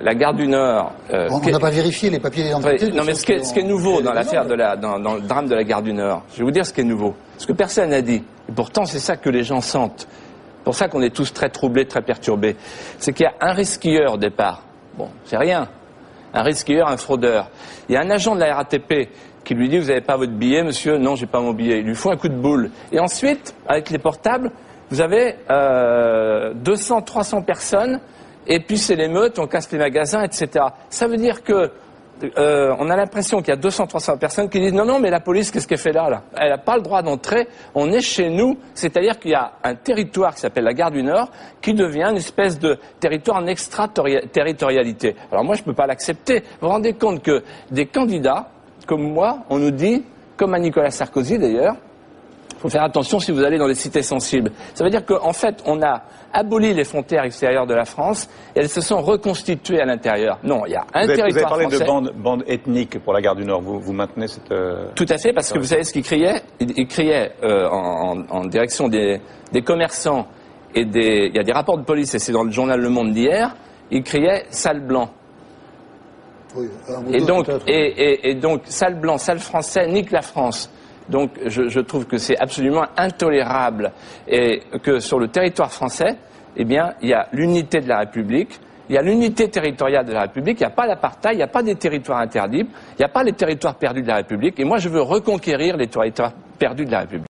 la gare du Nord... on n'a pas vérifié les papiers d'identité. Non, mais ce qui est nouveau dans l'affaire dans le drame de la gare du Nord, je vais vous dire ce qui est nouveau. Ce que personne n'a dit, et pourtant c'est ça que les gens sentent, c'est pour ça qu'on est tous très troublés, très perturbés, c'est qu'il y a un risquilleur au départ. Bon, c'est rien. Un risquilleur, un fraudeur. Il y a un agent de la RATP qui lui dit « Vous n'avez pas votre billet, monsieur ?» « Non, j'ai pas mon billet. » Il lui faut un coup de boule. Et ensuite, avec les portables, vous avez 200, 300 personnes, et puis c'est l'émeute, on casse les magasins, etc. Ça veut dire que on a l'impression qu'il y a 200, 300 personnes qui disent « Non, non, mais la police, qu'est-ce qu'elle fait là ? Elle n'a pas le droit d'entrer, on est chez nous. » C'est-à-dire qu'il y a un territoire qui s'appelle la gare du Nord qui devient une espèce de territoire en extraterritorialité. Alors moi, je ne peux pas l'accepter. Vous vous rendez compte que des candidats, comme moi, on nous dit, comme à Nicolas Sarkozy d'ailleurs, il faut faire attention si vous allez dans les cités sensibles. Ça veut dire qu'en fait, on a aboli les frontières extérieures de la France et elles se sont reconstituées à l'intérieur. Non, il y a un territoire français. Vous avez parlé de bande ethnique pour la gare du Nord. Vous maintenez cette... Tout à fait, parce que vous savez ce qu'il criait ? Il criait en direction des commerçants et il y a des rapports de police, et c'est dans le journal Le Monde d'hier, il criait « sale blanc ». Oui, et donc, sale blanc, sale français, nique la France. Donc, je trouve que c'est absolument intolérable et que sur le territoire français, eh bien, il y a l'unité de la République, il y a l'unité territoriale de la République, il n'y a pas l'apartheid, il n'y a pas des territoires interdits, il n'y a pas les territoires perdus de la République. Et moi, je veux reconquérir les territoires perdus de la République.